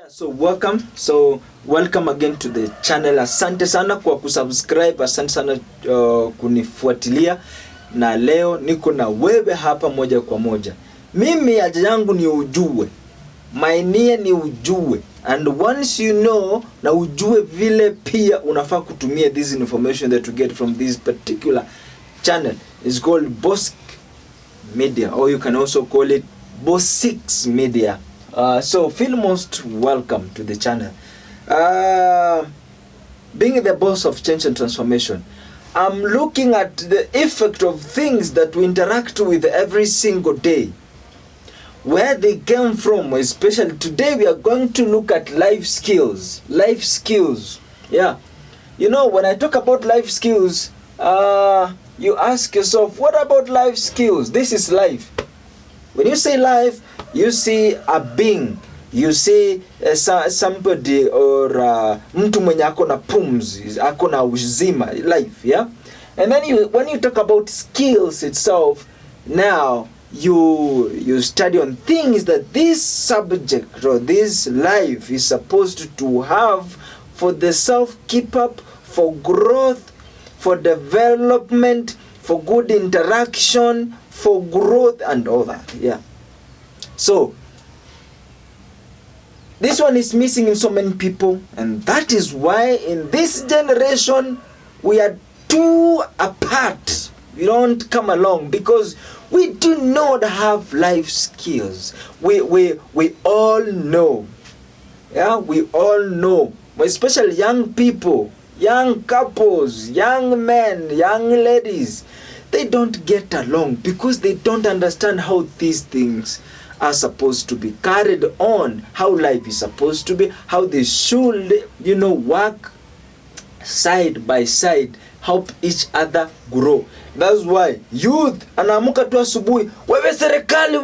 Welcome again to the channel. Asante sana kwa kusubscribe, asante sana kunifuatilia, na leo niko na wewe hapa moja kwa moja. Mimi haja yangu ni ujue, my nia ni ujue, and once you know na ujue vile pia unafaa kutumia this information that you get from this particular channel. It's called Bosik Media, or you can also call it Bosik Media. So feel most welcome to the channel. Being the boss of change and transformation, I'm looking at the effect of things that we interact with every single day, where they came from. Especially today we are going to look at life skills. Life skills, yeah. You know, when I talk about life skills, you ask yourself, what about life skills? This is life. When you say life, you see a being, you see somebody, or mtu mwenye ako na pumzi, ako na uzima, life, yeah. And then when you talk about skills itself, now you study on things that this subject or this life is supposed to have for the self keep up, for growth, for development, for good interaction, for growth and all that, yeah. So this one is missing in so many people, and that is why in this generation we are too apart. We don't come along because we do not have life skills. We all know, yeah, we all know, especially young people, young couples, young men, young ladies, they don't get along because they don't understand how these things are supposed to be carried on, how life is supposed to be, how they should, work side by side, help each other grow. That's why youth anaamuka tu asubuhi, wewe serikali,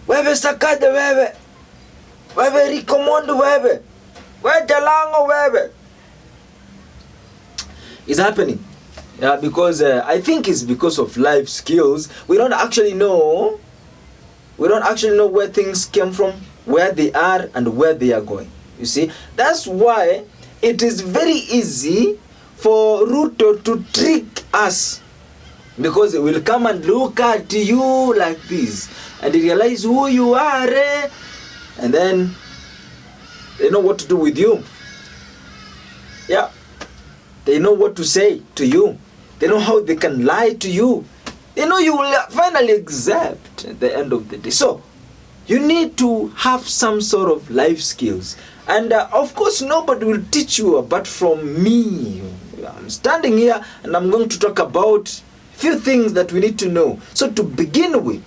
wewe Sakaja, wewe Rikomondo, wewe Jalango, wewe. It's happening. Yeah, because I think it's because of life skills. We don't actually know where things came from, where they are, and where they are going. You see, that's why it is very easy for Ruto to trick us, because they will come and look at you like this and they realize who you are, and then they know what to do with you. Yeah, they know what to say to you. They know how they can lie to you. They know you will finally accept at the end of the day. So you need to have some sort of life skills, and of course nobody will teach you apart from me. I'm standing here and I'm going to talk about a few things that we need to know. So to begin with,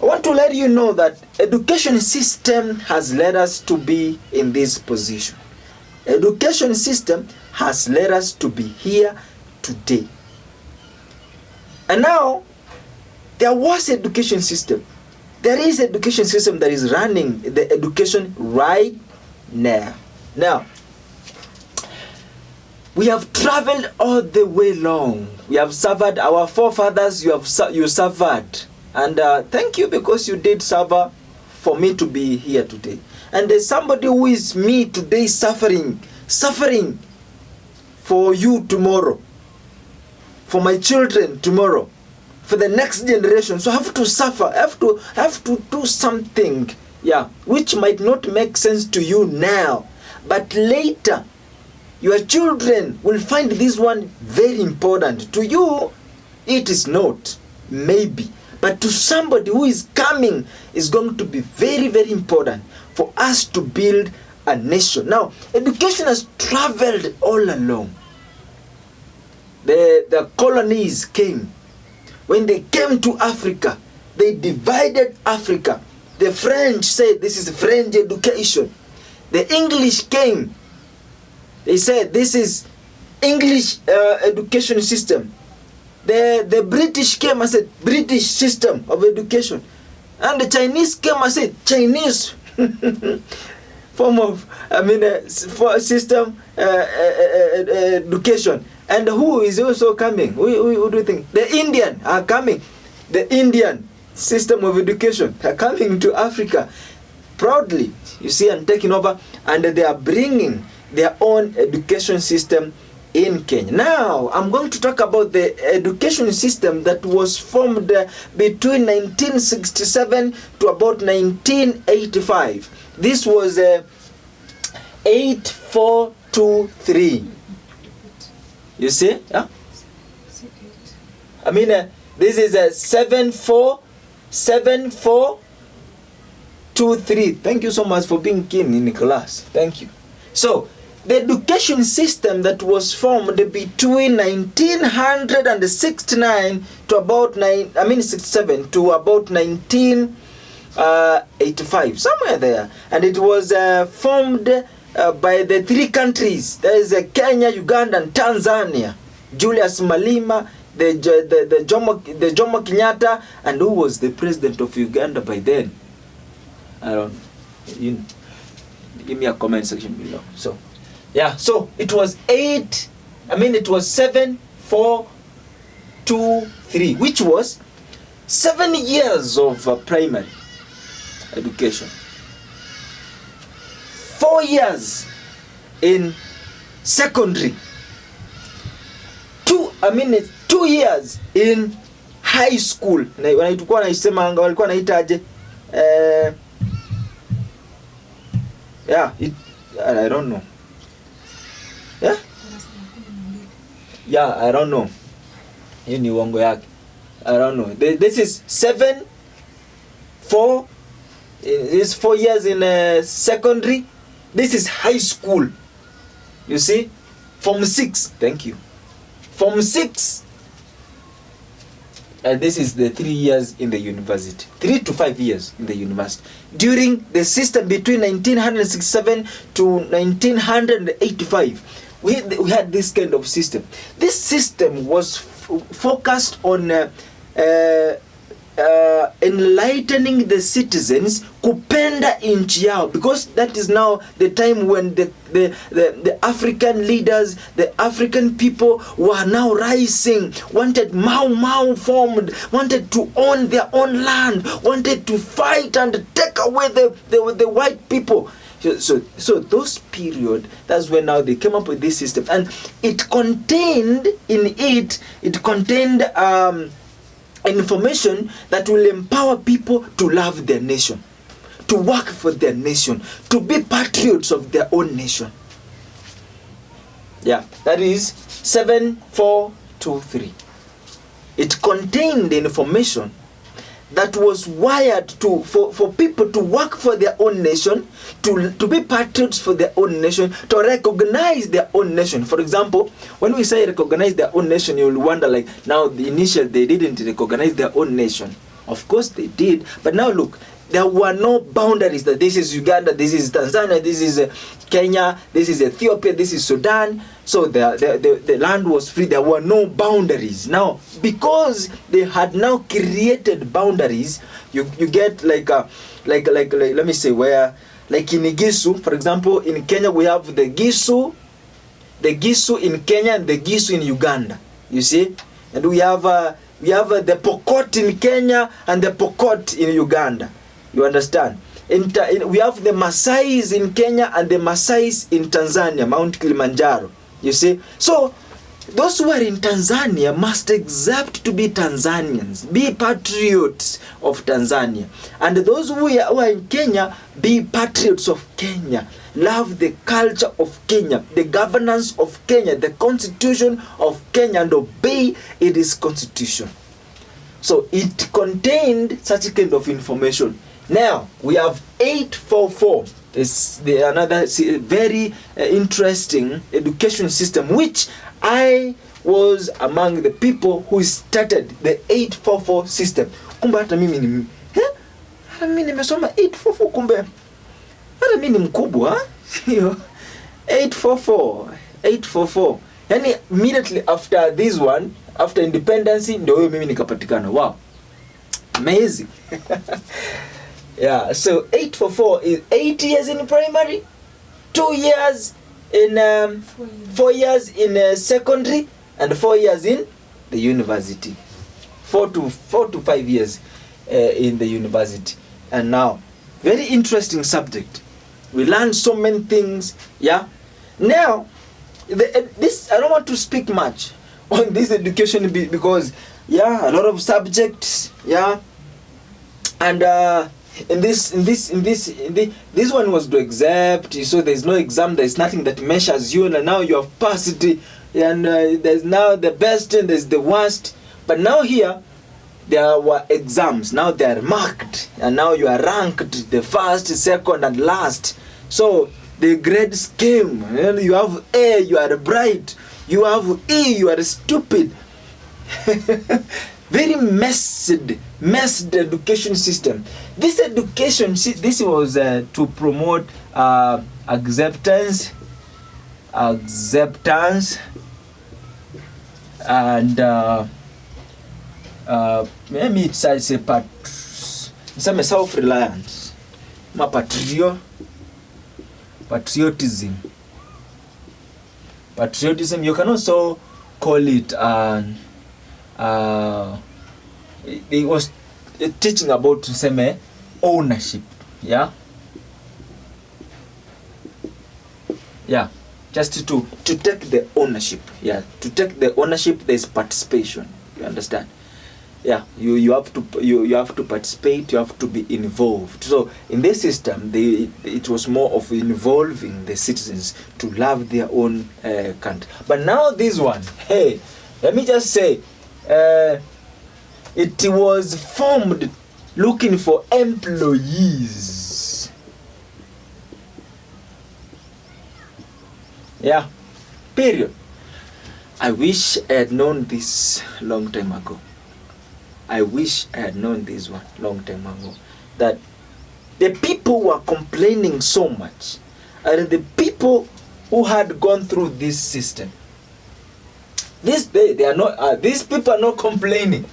I want to let you know that education system has led us to be in this position. Education system has led us to be here today. And now, there was education system. There is education system that is running the education right now. Now, we have traveled all the way long. We have suffered. Our forefathers, you suffered. And thank you, because you did suffer for me to be here today. And there's somebody who is me today suffering for you tomorrow, for my children tomorrow, for the next generation. So I have to suffer, I have to do something, yeah, which might not make sense to you now, but later your children will find this one very important. To you it is not, maybe, but to somebody who is coming is going to be very, very important for us to build a nation. Now, education has traveled all along. The colonies came. When they came to Africa, they divided Africa. The French said this is French education. The English came. They said this is English education system. The British came and said British system of education. And the Chinese came and said Chinese form of, system education. And who is also coming? Who do you think? The Indian are coming. The Indian system of education are coming to Africa. proudly, you see, and taking over, and they are bringing their own education system in Kenya. Now, I'm going to talk about the education system that was formed between 1967 to about 1985. This was 8423. You see? Yeah? I mean, this is a 7423. Thank you so much for being keen in class. Thank you. So, the education system that was formed between 1969 to about 67 to about 1985, somewhere there, and it was formed by the three countries. There is Kenya, Uganda, and Tanzania. Julius Malema, the Jomo Kenyatta, and who was the president of Uganda by then? I don't know. You know. Give me a comment section below. So, yeah. So it was 7423, which was 7 years of primary education, 4 years in secondary, 2 years in high school. Na walikuwa naisema walikuwa naitaje yeah, I don't know. Yeah? Yeah, I don't know. Hii ni uongo yake. I don't know. This is 4 years in secondary. This is high school. You see? Form 6. Thank you. Form 6. And this is the 3 years in the university. 3 to 5 years in the university. During the system between 1967 to 1985, we had this kind of system. This system was focused on enlightening the citizens kupenda nchi yao, because that is now the time when the African leaders, the African people were now rising, wanted Mau formed, wanted to own their own land, wanted to fight and take away the white people. So those period, that's when now they came up with this system, and it contained information that will empower people to love their nation, to work for their nation, to be patriots of their own nation. Yeah, that is 7423. It contained the information that was wired for people to work for their own nation, to be patriots for their own nation, to recognize their own nation. For example, when we say recognize their own nation, you'll wonder, like, now the initial they didn't recognize their own nation. Of course they did, but now look, there were no boundaries that this is Uganda, this is Tanzania, this is Kenya, this is Ethiopia, this is Sudan. So the land was free. There were no boundaries. Now, because they had now created boundaries, you get like let me say, where, like in Gisu, for example, in Kenya we have the Gisu in Kenya and the Gisu in Uganda. You see, and we have the Pokot in Kenya and the Pokot in Uganda. You understand? We have the Maasais in Kenya and the Maasais in Tanzania, Mount Kilimanjaro. You see? So, those who are in Tanzania must accept to be Tanzanians, be patriots of Tanzania. And those who are in Kenya, be patriots of Kenya. Love the culture of Kenya, the governance of Kenya, the constitution of Kenya, and obey its constitution. So, it contained such a kind of information. Now, we have 844. It's another very interesting education system, which I was among the people who started the 844 system. Kumbe hata mimi nimesoma 844, kumbe hata mimi ni mkubwa. 844. Yani immediately after this one, after independence, ndio huyo mimi nikapatikana. Wow. Amazing. Yeah, so 844 is 8 years in primary, 2 years in 4 years in secondary, and 4 years in the university. 4 to 5 years in the university. And now Very interesting subject. We learn so many things. Yeah. Now, this, I don't want to speak much on this education because yeah, a lot of subjects. Yeah. And this one was to accept. So there's no exam. There's nothing that measures you. And now you have passed it. And there's now the best and there's the worst. But now here, there were exams. Now they are marked. And now you are ranked the first, second, and last. So the grades came. And you have A, you are bright. You have E, you are stupid. Very messed education system. This education, this was to promote acceptance, and maybe it's I say some self-reliance, patriotism. You can also call it it was teaching about some ownership. Yeah, just to take the ownership. Yeah, to take the ownership, there's participation. You understand? Yeah, you have to participate. You have to be involved. So in this system, it was more of involving the citizens to love their own country. But now this one, hey, let me just say, it was formed looking for employees. Yeah, period. I wish I had known this long time ago. I wish I had known this one long time ago. That the people who are complaining so much are the people who had gone through this system. They are not. These people are not complaining.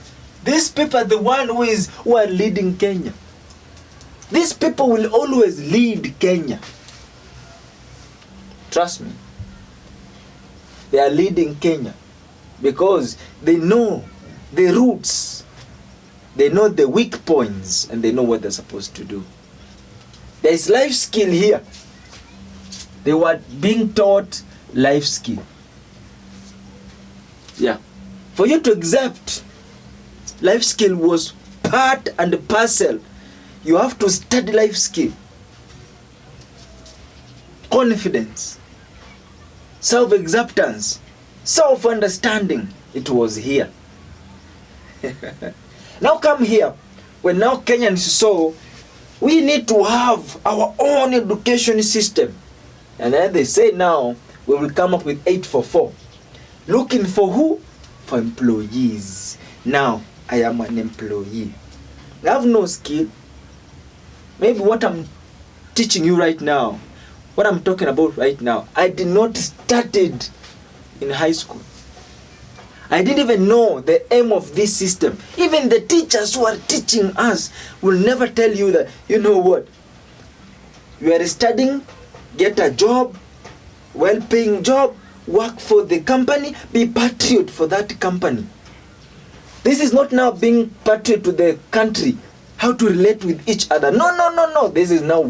These people are the one who are leading Kenya. These people will always lead Kenya. Trust me. They are leading Kenya because they know the roots, they know the weak points, and they know what they're supposed to do. There is life skill here. They were being taught life skill. Yeah. For you to accept, life skill was part and parcel. You have to study life skill. Confidence, self-acceptance, self-understanding. It was here. Now come here. When now Kenyans saw, we need to have our own education system. And then they say now, we will come up with 844. Looking for who? For employees. Now, I am an employee. I have no skill. Maybe what I'm teaching you right now, what I'm talking about right now, I did not studied in high school. I didn't even know the aim of this system. Even the teachers who are teaching us will never tell you that, you know what, you are studying, get a job, well-paying job, work for the company, be patriot for that company. This is not now being patriot to the country, how to relate with each other. No. This is now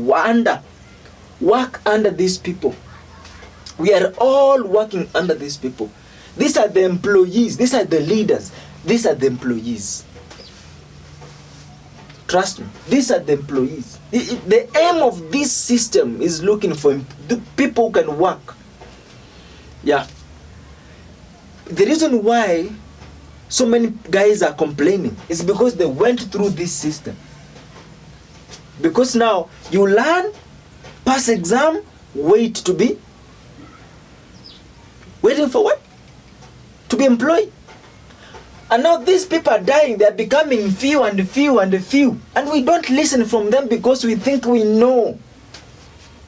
work under these people. We are all working under these people. These are the employees. These are the leaders. These are the employees. Trust me. These are the employees. The aim of this system is looking for the people who can work. Yeah. The reason why so many guys are complaining is because they went through this system. Because now you learn, pass exam, wait to be. Waiting for what? To be employed. And now these people are dying. They are becoming few and few and few. And we don't listen from them because we think we know.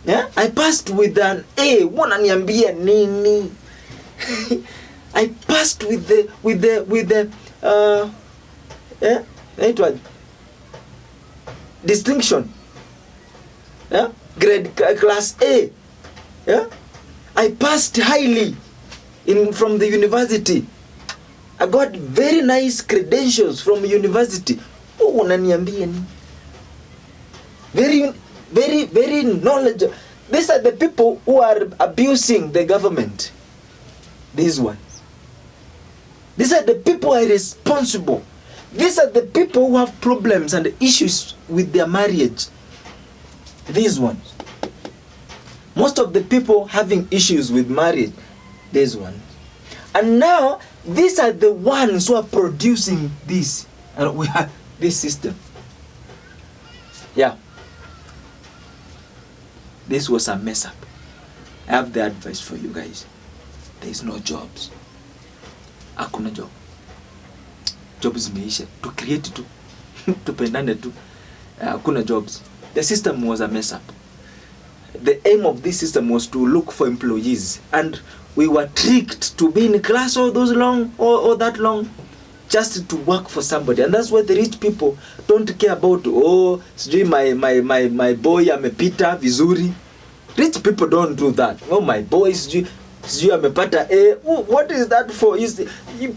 Yeah? I passed with an A. Wananiambia nini? I passed with the distinction. Yeah? Grade class A. Yeah? I passed highly from the university. I got very nice credentials from university. Oh, unaniambia nini? very, very, very knowledgeable. These are the people who are abusing the government. These ones. These are the people who are responsible. These are the people who have problems and issues with their marriage. These ones. Most of the people having issues with marriage, these ones. And now, these are the ones who are producing this. And we have this system. Yeah. This was a mess up. I have the advice for you guys. There is no jobs. Hakuna job. Jobs zimeisha. To create tu. Tupendane tu. Hakuna jobs. The system was a mess up. The aim of this system was to look for employees. And we were tricked to be in class all those long, or that long, just to work for somebody. And that's why the rich people don't care about, oh, sijui my boy amepita vizuri. Rich people don't do that. Oh, my boy sijui amepata A. Oh, what is that for?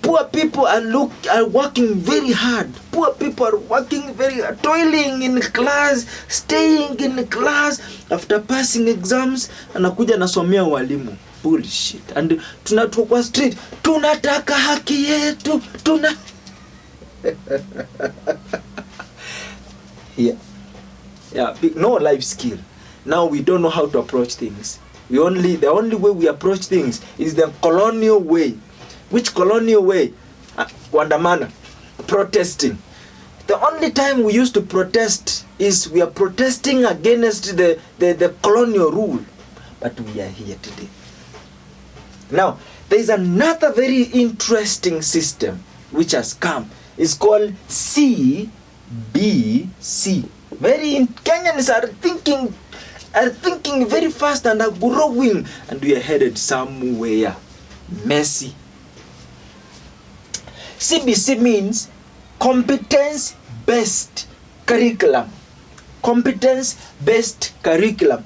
Poor people are working very hard. Poor people are working very hard, toiling in class, staying in class after passing exams, anakuja nasomea walimu. Bullshit. And tunatoka street, tunataka haki yetu, yeah. No life skill. Now we don't know how to approach things. The only way we approach things is the colonial way. Which colonial way? Kuandamana, protesting. The only time we used to protest is we are protesting against the colonial rule. But we are here today. Now, there is another very interesting system which has come. It's called CBC. Kenyans are thinking very fast and are growing, and we are headed somewhere messy. CBC means competence-based curriculum. Competence-based curriculum.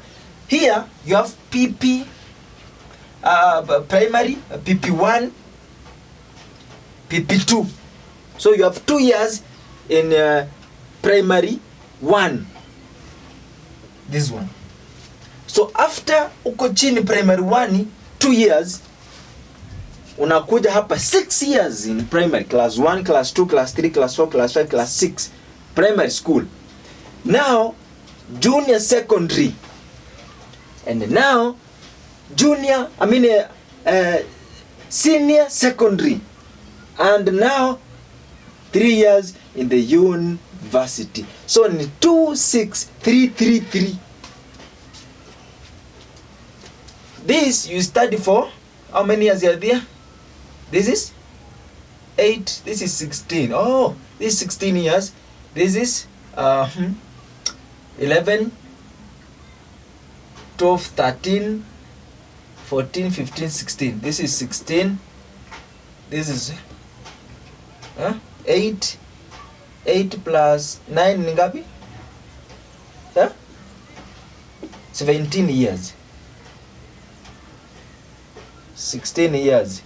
Here you have PP, primary, PP1, PP2. So you have 2 years in primary 1. This one. So after uko chini primary 1, 2 years, unakuja hapa 6 years in primary, class 1, class 2, class 3, class 4, class 5, class 6, primary school. Now, junior secondary. And now, senior secondary. And now, 3 years in the university. So, in 2, 6, 3, 3, 3. This you study for how many years you are there? This is 8. This is 16. Oh, this is 16 years. This is 11, 12, 13, 14, 15, 16. This is 16. This is 8. 8 plus 9 ni ngapi? 17 years. 16 years.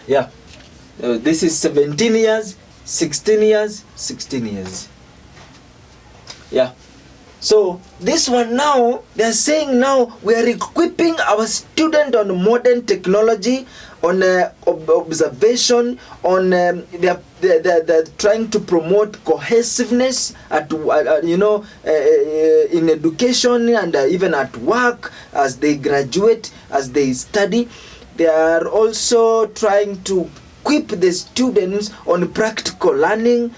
Yeah. This is 17 years, 16 years, 16 years. Yeah. So this one now, they're saying now we are equipping our student on modern technology, on observation, on they're trying to promote cohesiveness at in education and even at work as they graduate, as they study. They are also trying to equip the students on practical learning,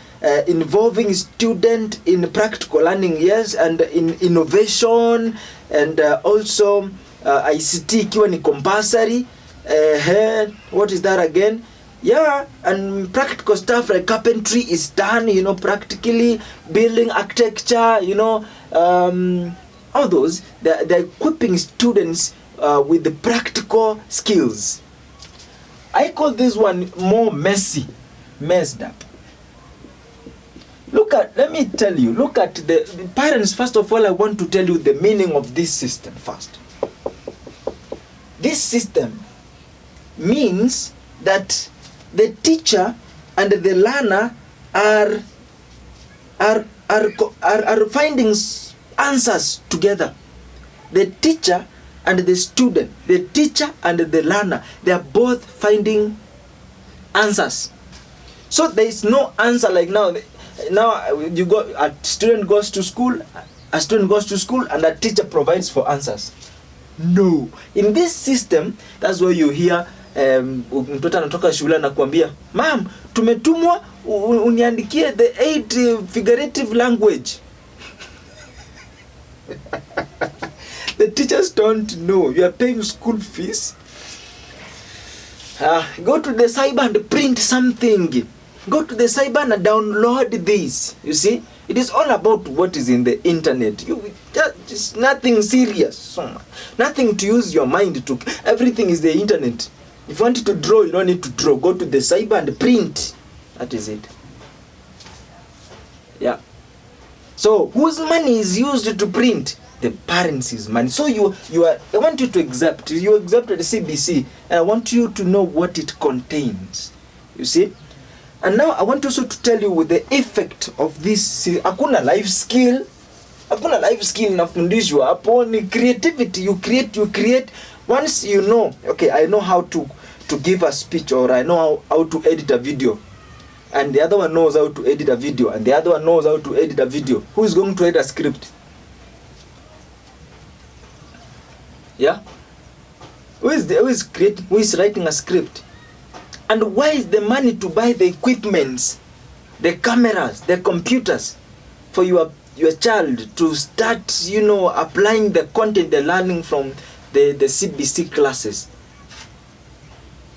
involving student in practical learning, yes, and in innovation, and also ICT ikiwa ni compulsory. What is that again? Yeah, and practical stuff like carpentry is done, practically, building, architecture, all those. They're equipping students with the practical skills. I call this one more messed up. Let me tell you, look at the parents. First of all, I want to tell you the meaning of this system first. This system means that the teacher and the learner are are finding answers together. The teacher and the student, the teacher and the learner, they are both finding answers. So there is no answer like now you go, a student goes to school and a teacher provides for answers. No, in this system, that's why you hear mtoto anatoka shule anakuambia, "Ma'am, tumetumwa uniandikie the 8 figurative language." The teachers don't know. You are paying school fees. Go to the cyber and print something. Go to the cyber and download this. You see, it is all about what is in the internet. It's nothing serious. Nothing to use your mind to. Everything is the internet. If you want to draw, you don't need to draw. Go to the cyber and print. That is it. Yeah. So whose money is used to print? The parents' money. So I want you to accept. You accepted the CBC, and I want you to know what it contains. You see. And now I want also to tell you the effect of this. Hakuna life skill. Hakuna life skill inafundishwa hapo, ni creativity. You create. Once you know, okay, I know how to give a speech, or I know how to edit a video, and the other one knows how to edit a video, and the other one knows how to edit a video. Who is going to edit a script? Yeah? Who is writing a script? And where is the money to buy the equipments, the cameras, the computers for your child to start, applying the content they're learning from the CBC classes?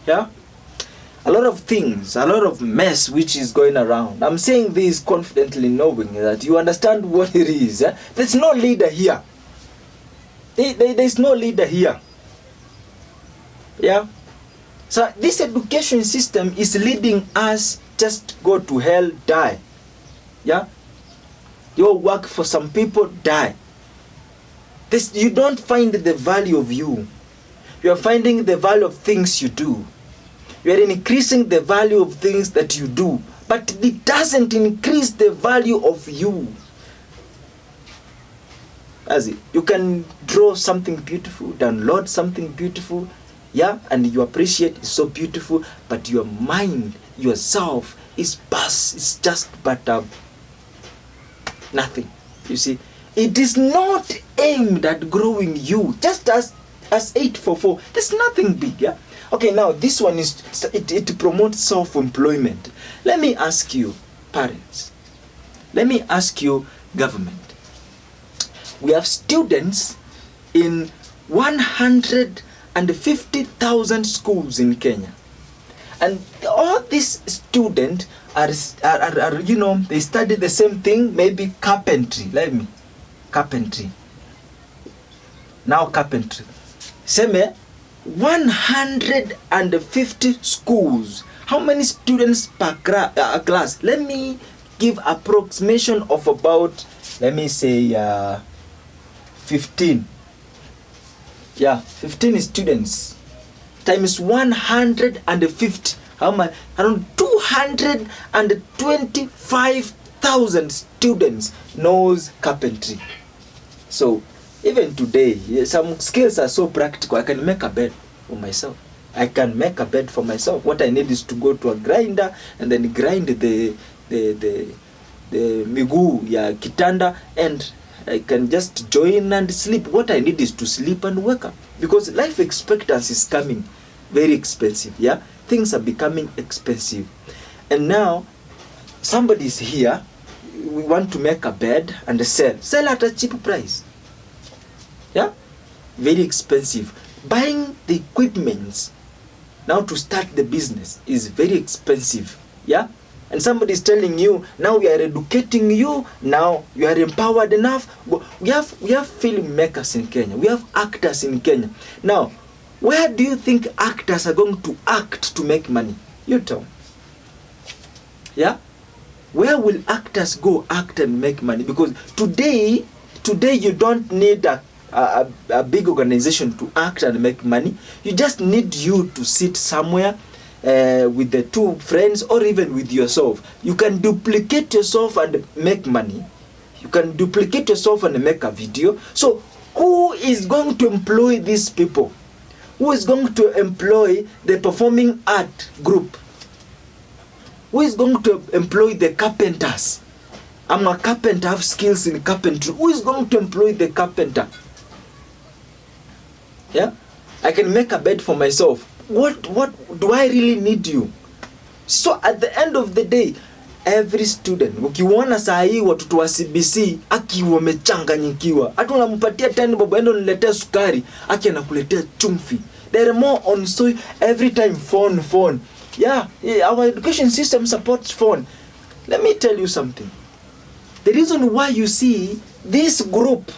Yeah? A lot of things, a lot of mess which is going around. I'm saying this confidently knowing that you understand what it is. Eh? There's no leader here. There's no leader here. Yeah? So this education system is leading us just go to hell, die. Yeah? You work for some people, die. You don't find the value of you. You are finding the value of things you do. You are increasing the value of things that you do. But it doesn't increase the value of you. As it, you can draw something beautiful, download something beautiful, yeah, and you appreciate it's so beautiful, but your mind, yourself is it's just but nothing. You see, it is not aimed at growing you, just as 844. There's nothing big, yeah. Okay, now this one is it promotes self-employment. Let me ask you, parents. Let me ask you, government. We have students in 150,000 schools in Kenya, and all these students are they study the same thing, maybe carpentry. Carpentry. Now carpentry. Seme 150 schools. How many students per class? Let me give approximation of about, let me say 15. Yeah, 15 students times 150. How much? Around 225,000 students knows carpentry. So even today, some skills are so practical. I can make a bed for myself. What I need is to go to a grinder and then grind the miguu ya kitanda, and I can just join and sleep. What I need is to sleep and wake up, because life expectancy is coming very expensive. Yeah, things are becoming expensive, and now somebody is here. We want to make a bed and sell at a cheap price. Yeah, very expensive. Buying the equipments now to start the business is very expensive. Yeah. And somebody is telling you, now we are educating you, now you are empowered enough. We have filmmakers in Kenya. We have actors in Kenya. Now, where do you think actors are going to act to make money? You tell me. Yeah? Where will actors go act and make money? Because today you don't need a big organization to act and make money. You just need you to sit somewhere with the two friends, or even with yourself. You can duplicate yourself and make money. You can duplicate yourself and make a video. So who is going to employ these people? Who is going to employ the performing art group? Who is going to employ the carpenters? I'm a carpenter, I have skills in carpentry. Who is going to employ the carpenter? Yeah? I can make a bed for myself. What do I really need you? So at the end of the day, every student, ukiona saa hii watoto wa CBC aki wamechanganyikiwa, hata unampatia 10 bob, endo niletea sukari, aki anakuletea chumvi. There are more on, so every time phone. Yeah, our education system supports phone. Let me tell you something. The reason why you see this group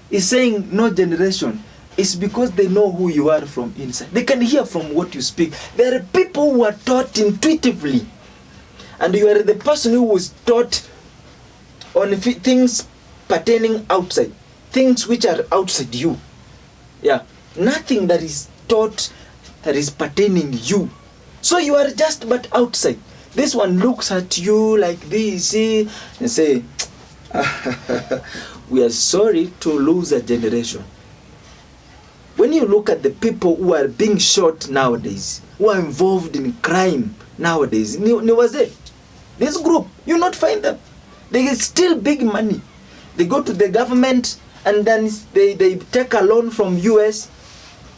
is saying no generation is because they know who you are from inside. They can hear from what you speak. There are people who are taught intuitively, and you are the person who was taught on things pertaining outside, things which are outside you. Yeah, nothing that is taught that is pertaining you. So you are just but outside. This one looks at you like this, see, and say, we are sorry to lose a generation. When you look at the people who are being shot nowadays, who are involved in crime nowadays, this group, you not find them. They steal big money. They go to the government and then they take a loan from US.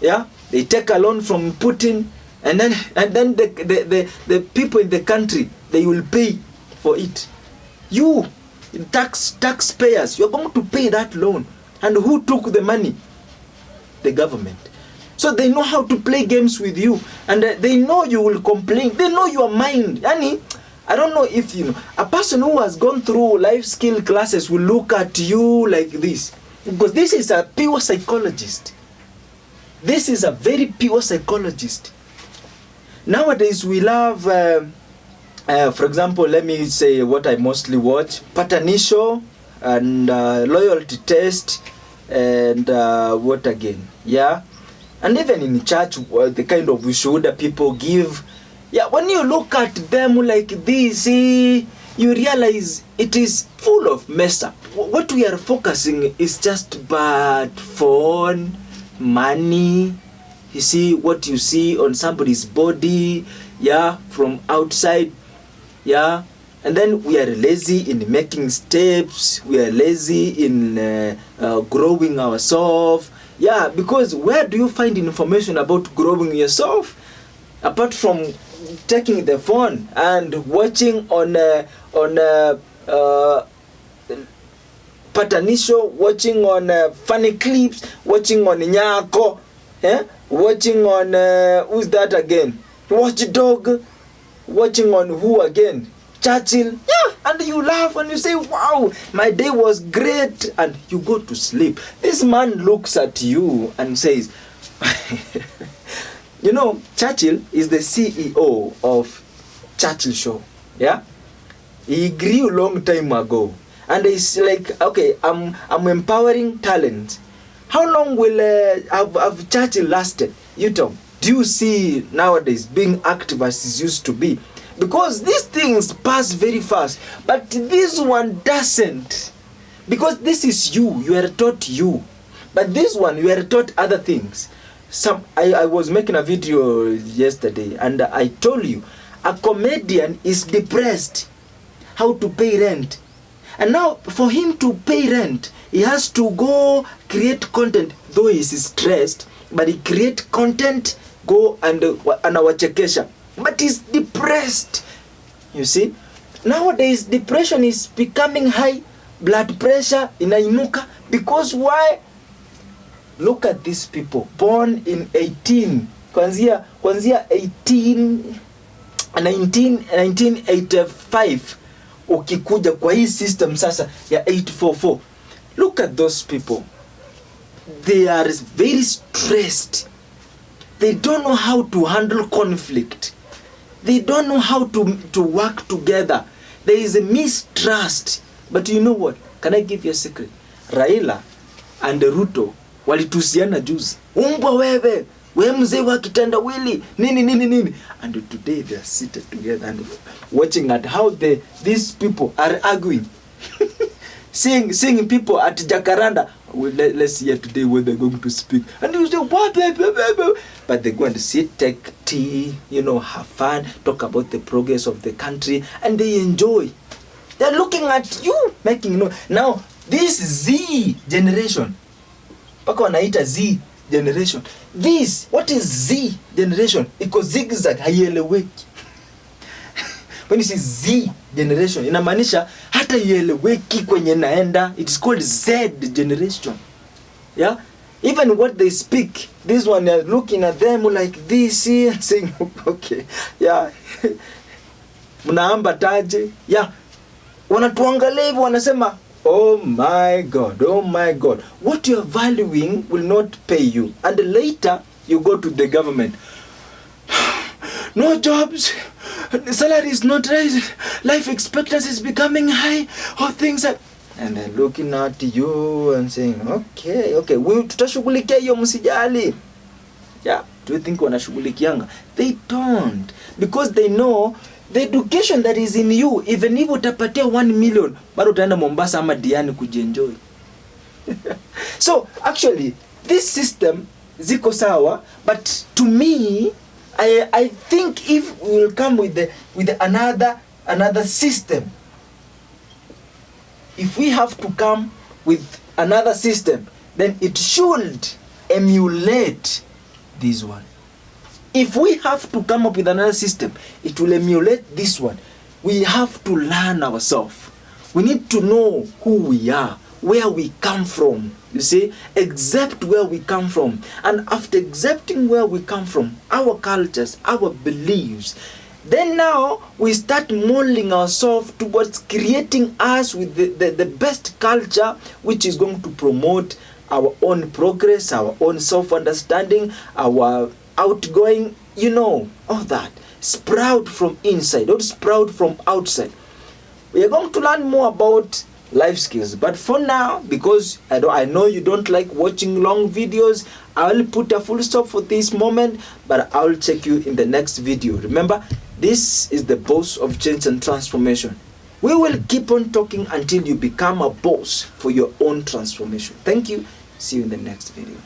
Yeah, they take a loan from Putin, and then the people in the country, they will pay for it. You, taxpayers, you're going to pay that loan. And who took the money? The government. So they know how to play games with you, and they know you will complain. They know your mind. Yani, I don't know if you know, a person who has gone through life skill classes will look at you like this, because this is a pure psychologist. This is a very pure psychologist. Nowadays we love, for example, let me say what I mostly watch: Patanisho and Loyalty Test, and what again? Yeah, and even in church, the kind of Ushuhuda people give. Yeah, when you look at them like this, you realize it is full of mess up. What we are focusing is just bad phone, money. You see what you see on somebody's body, yeah, from outside, yeah. And then we are lazy in making steps. We are lazy in growing ourselves. Yeah, because where do you find information about growing yourself? Apart from taking the phone and watching on Patanisho, watching on funny clips, watching on Nyako, watching on who's that again? Watchdog, watching on who again? Churchill. Yeah, and you laugh and you say, wow, my day was great, and you go to sleep. This man looks at you and says, you know, Churchill is the CEO of Churchill Show. Yeah, he grew a long time ago, and he's like, okay, I'm empowering talent. How long will have Churchill lasted? You tell me. Do you see nowadays being active as it used to be? Because these things pass very fast, but this one doesn't. Because this is you are taught you, but this one you are taught other things. I was making a video yesterday, and I told you a comedian is depressed how to pay rent, and now for him to pay rent, he has to go create content. Though he is stressed, but he create content, go and anawachekesha, but he's depressed. You see, nowadays depression is becoming high, blood pressure inainuka. Because why? Look at these people born in 1985 ukikuja kwa hii system sasa ya 844. Look at those people. They are very stressed. They don't know how to handle conflict. They don't know how to work together. There is a mistrust. But you know what? Can I give you a secret? Raila and Ruto walitusiana juzi. Umbwa wewe, we mzee wa kitendawili, nini. And today they are seated together and watching at how these people are arguing. seeing people at Jacaranda. Well, let's hear today what they're going to speak. And you say, what? But they go and sit, take tea, have fun, talk about the progress of the country, and they enjoy. They're looking at you, making Now, this Z generation, paka wanaita Z generation. This, what is Z generation? Iko zigzag, haieleweki. When you say Z generation, inamaanisha hata ieleweki kwenye naenda. It's called Z generation. Yeah? Even what they speak, this one, are looking at them like this, saying, okay, yeah. Mnaamba taje? Yeah. Wanatuangalia hivyo wanasema, oh my God. What you are valuing will not pay you. And later, you go to the government. No jobs. The salary is not rising. Life expectancy is becoming high. All things are... And they're looking at you and saying, okay. Tutashughulikia hiyo msijali. Yeah. Do you think wanashughulikianga? They don't. Because they know the education that is in you, even if utapatia 1 million, bado utaenda Mombasa ama Diani kujienjoy. So, actually, this system, ziko sawa, but to me, I think if we will come with another system, if we have to come with another system, then it should emulate this one. If we have to come up with another system, it will emulate this one. We have to learn ourselves. We need to know who we are, where we come from. You see, accept where we come from. And after accepting where we come from, our cultures, our beliefs, then now we start molding ourselves towards creating us with the best culture, which is going to promote our own progress, our own self-understanding, our outgoing, all that. Sprout from inside, don't sprout from outside. We are going to learn more about life skills, but for now, because I know you don't like watching long videos, I'll put a full stop for this moment, but I'll check you in the next video. Remember, this is the boss of change and transformation. We will keep on talking until you become a boss for your own transformation. Thank you. See you in the next video.